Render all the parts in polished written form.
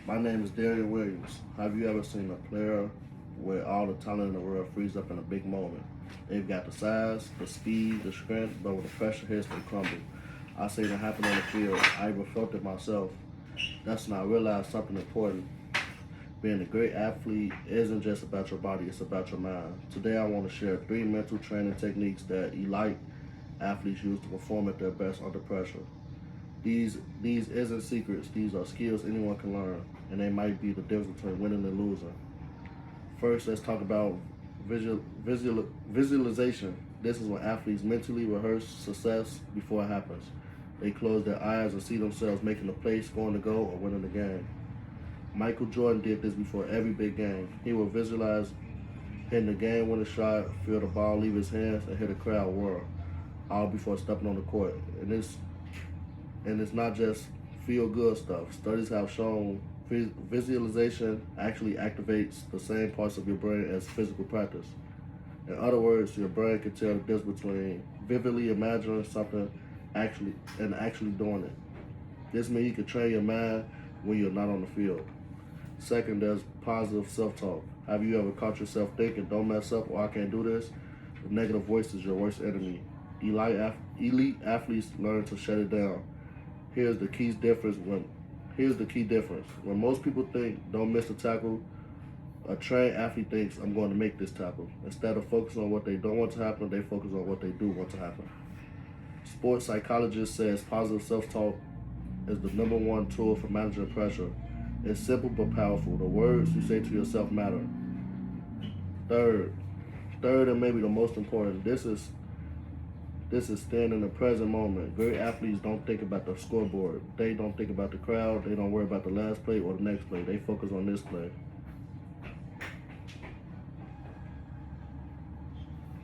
My name is Darian Williams. Have you ever seen a player where all the talent in the world frees up in a big moment? They've got the size, the speed, the strength, but when the pressure hits, they crumble. I seen it happen on the field. I even felt it myself. That's when I realized something important. Being a great athlete isn't just about your body, it's about your mind. Today I want to share 3 mental training techniques that elite athletes use to perform at their best under pressure. These isn't secrets. These are skills anyone can learn, and they might be the difference between winning and losing. First, let's talk about visualization. This is when athletes mentally rehearse success before it happens. They close their eyes and see themselves making the play, scoring the goal, or winning the game. Michael Jordan did this before every big game. He would visualize hitting the game-winning shot, feel the ball leave his hands, and hear the crowd roar, all before stepping on the court. And it's not just feel good stuff. Studies have shown visualization actually activates the same parts of your brain as physical practice. In other words, your brain can tell the difference between vividly imagining something actually doing it. This means you can train your mind when you're not on the field. Second, there's positive self-talk. Have you ever caught yourself thinking, "Don't mess up," or "I can't do this"? The negative voice is your worst enemy. Elite athletes learn to shut it down. Here's the key difference when Here's the key difference. When most people think don't miss the tackle, a trained athlete thinks I'm going to make this tackle. Instead of focusing on what they don't want to happen, they focus on what they do want to happen. Sports psychologist says positive self-talk is the number one tool for managing pressure. It's simple but powerful. The words you say to yourself matter. Third, third and maybe the most important, this is staying in the present moment. Great athletes don't think about the scoreboard. They don't think about the crowd. They don't worry about the last play or the next play. They focus on this play.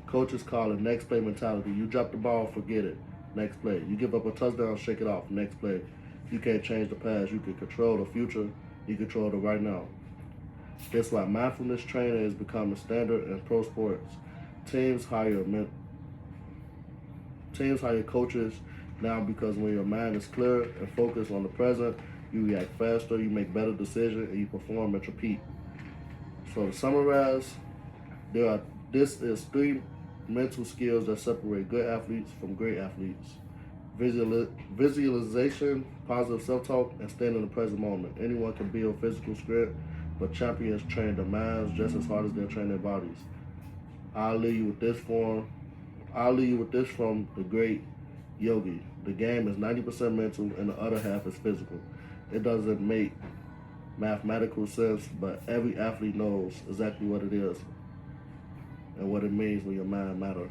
Coaches call it next play mentality. You drop the ball, forget it. Next play. You give up a touchdown, shake it off. Next play. You can't change the past. You can control the future. You control the right now. That's why mindfulness training is becoming standard in pro sports. Teams hire Teams hire coaches now because when your mind is clear and focused on the present, you react faster, you make better decisions, and you perform at your peak. So to summarize, there are this is 3 mental skills that separate good athletes from great athletes. Visualization, positive self-talk, and staying in the present moment. Anyone can build physical strength, but champions train their minds just as hard as they train their bodies. I'll leave you with this form I'll leave you with this from the great Yogi. The game is 90% mental and the other half is physical. It doesn't make mathematical sense, but every athlete knows exactly what it is and what it means when your mind matters.